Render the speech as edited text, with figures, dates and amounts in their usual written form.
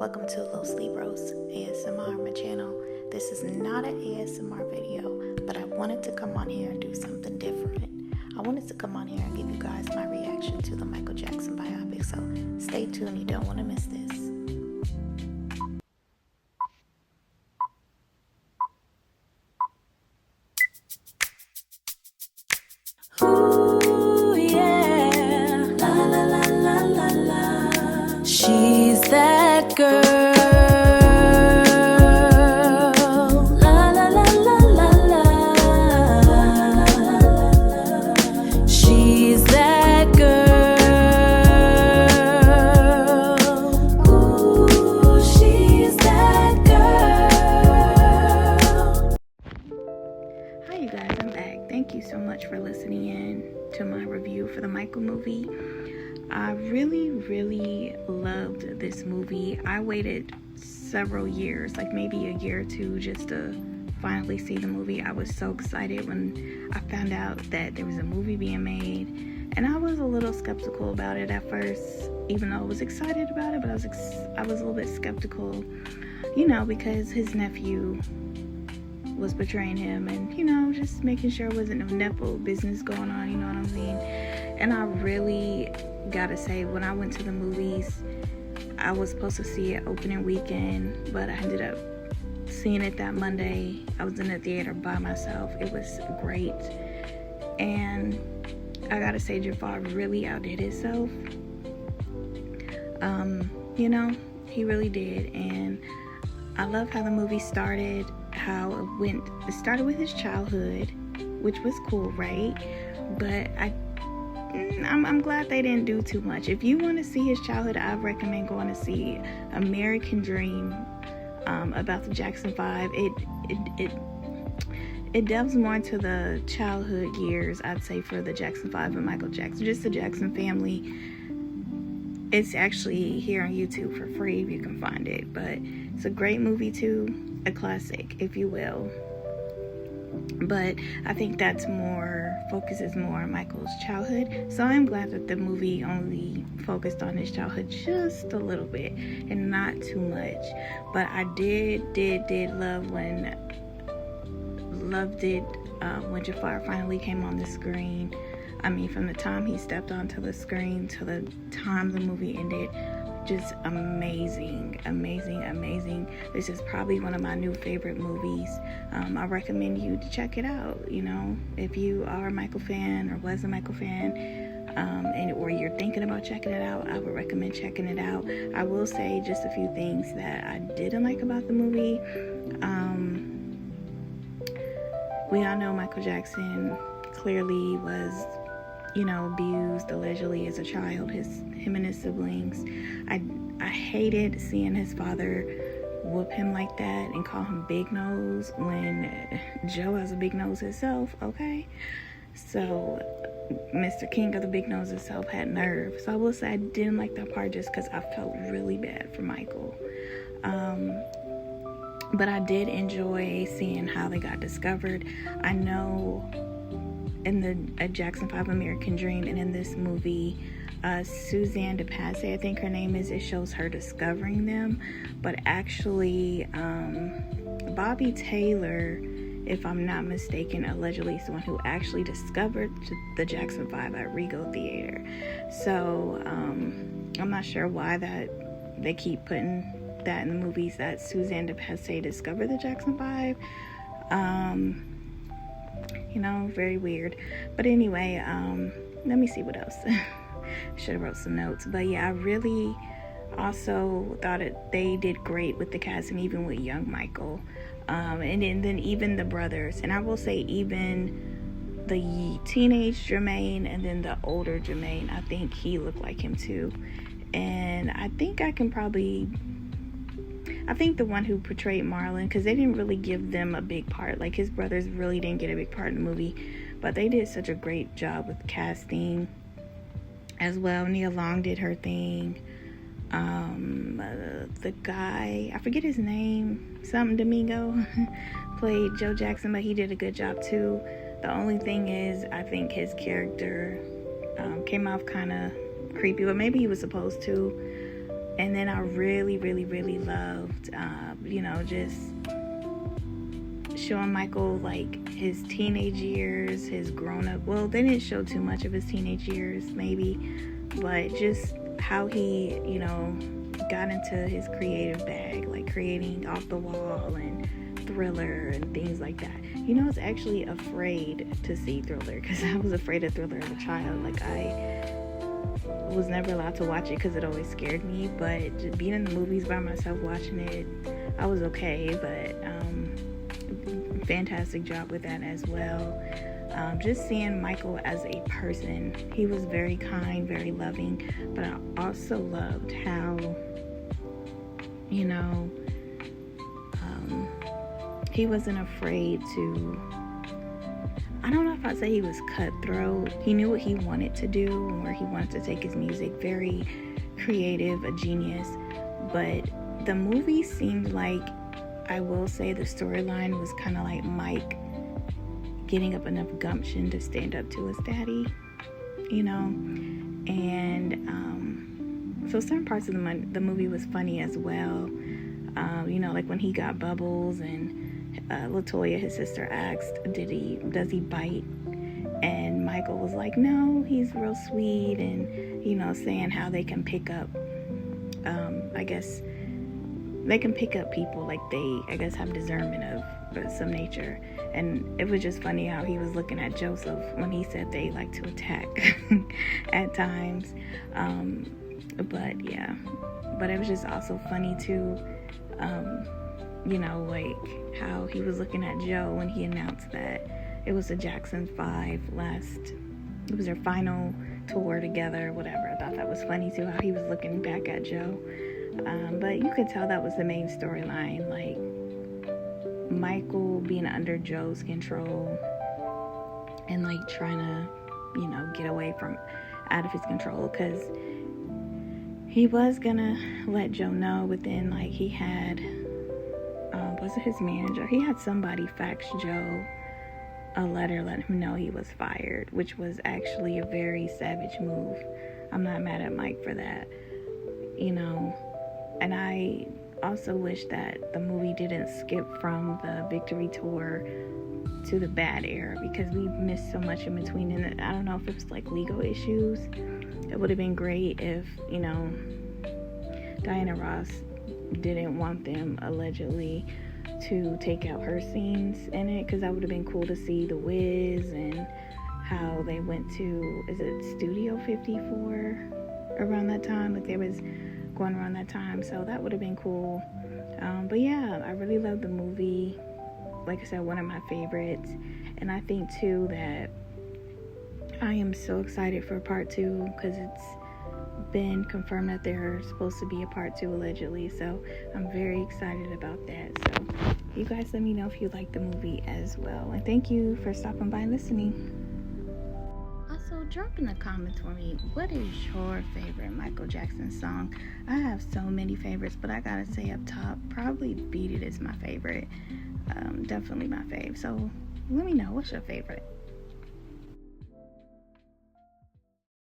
Welcome to Los Libros ASMR, my channel. This is not an ASMR video, but I wanted to come on here and do something different. I wanted to come on here and give you guys my reaction to the Michael Jackson biopic, so stay tuned, you don't want to miss this. Ooh, yeah. La la la la la la. She's that girl. La la la la la la. She's that girl. Ooh, she's that girl. Hi you guys, I'm back. Thank you so much for listening in to my review for the Michael movie. I really loved this movie. I waited several years, like maybe a year or two, just to finally see the movie. I was so excited when I found out that there was a movie being made, and I was a little skeptical about it at first, even though I was excited about it, but I was a little bit skeptical, because his nephew was portraying him, and just making sure it wasn't no nepo business going on, you know what I'm saying? And I really gotta say, when I went to the movies, I was supposed to see it opening weekend, but I ended up seeing it that Monday. I was in the theater by myself. It was great, and I gotta say, Jafar really outdid himself. He really did, and I love how the movie started. How it started with his childhood, which was cool, right? But I'm glad they didn't do too much. If you want to see his childhood, I recommend going to see American Dream, about the Jackson 5. It delves more into the childhood years, I'd say, for the Jackson 5 and Michael Jackson, just the Jackson family. It's actually here on YouTube for free if you can find it, but it's a great movie too, a classic, if you will. But I think focuses more on Michael's childhood, so I'm glad that the movie only focused on his childhood just a little bit and not too much. But I did love when Jafar finally came on the screen. I mean, from the time he stepped onto the screen to the time the movie ended, just amazing. This is probably one of my new favorite movies. I recommend you to check it out. If you are a Michael fan or was a Michael fan, or you're thinking about checking it out, I would recommend checking it out. I will say just a few things that I didn't like about the movie. We all know Michael Jackson clearly was abused allegedly as a child, him and his siblings. I hated seeing his father whoop him like that and call him Big Nose when Joe has a big nose himself, okay? So Mr. King of the Big Nose himself had nerve. So I will say I didn't like that part just because I felt really bad for Michael. But I did enjoy seeing how they got discovered. I know in the Jackson 5 American Dream and in this movie, Suzanne DePasse, I think her name is, it shows her discovering them. But actually, Bobby Taylor, if I'm not mistaken, allegedly is the one who actually discovered the Jackson 5 at Regal Theater. So I'm not sure why that they keep putting that in the movies, that Suzanne DePasse discovered the Jackson 5. Very weird. But anyway, let me see what else. Should have wrote some notes. But yeah, I really also thought they did great with the cast, and even with young Michael, and then even the brothers. And I will say, even the teenage Jermaine and then the older Jermaine, I think he looked like him too. And I think the one who portrayed Marlon, because they didn't really give them a big part, like his brothers really didn't get a big part in the movie, but they did such a great job with casting as well. Nia Long did her thing. The guy, I forget his name, something Domingo, played Joe Jackson, but he did a good job too. The only thing is, I think his character came off kind of creepy, but maybe he was supposed to. And then I really, really, really loved, just showing Michael, like, his teenage years, his grown-up, well, they didn't show too much of his teenage years, maybe, but just how he, got into his creative bag, like creating Off the Wall and Thriller and things like that. I was actually afraid to see Thriller because I was afraid of Thriller as a child. Like, I was never allowed to watch it because it always scared me, but just being in the movies by myself watching it, I was okay. But fantastic job with that as well. Just seeing Michael as a person, he was very kind, very loving, but I also loved how he wasn't afraid to, I don't know if I'd say he was cutthroat. He knew what he wanted to do and where he wanted to take his music. Very creative, a genius. But the movie seemed like, I will say, the storyline was kind of like Mike getting up enough gumption to stand up to his daddy, and so certain parts of the movie was funny as well. Like when he got Bubbles and Latoya, his sister, asked, does he bite? And Michael was like, no, he's real sweet, and saying how they can pick up, I guess they can pick up people, like they, I guess, have discernment of some nature. And it was just funny how he was looking at Joseph when he said they like to attack at times. But it was just also funny too, like how he was looking at Joe when he announced that it was the Jackson 5 it was their final tour together, whatever. I thought that was funny too, how he was looking back at Joe. But you could tell that was the main storyline, like Michael being under Joe's control and like trying to, get away from out of his control, because he was gonna let Joe know, but then like he had, was it his manager? He had somebody fax Joe a letter letting him know he was fired, which was actually a very savage move. I'm not mad at Mike for that, and I also wish that the movie didn't skip from the Victory Tour to the Bad era, because we missed so much in between. And I don't know if it was like legal issues. It would have been great if, Diana Ross didn't want them allegedly to take out her scenes in it, because that would have been cool to see The Wiz and how they went to, is it Studio 54 around that time? Like they was going around that time, so that would have been cool. But yeah, I really love the movie. Like I said, one of my favorites. And I think too that I am so excited for part 2, because it's been confirmed that there's supposed to be a part 2 allegedly, so I'm very excited about that. So you guys let me know if you like the movie as well, and thank you for stopping by and listening. Also, drop in the comments for me, what is your favorite Michael Jackson song? I have so many favorites, but I gotta say up top, probably Beat It is my favorite. Definitely my fave. So let me know, what's your favorite?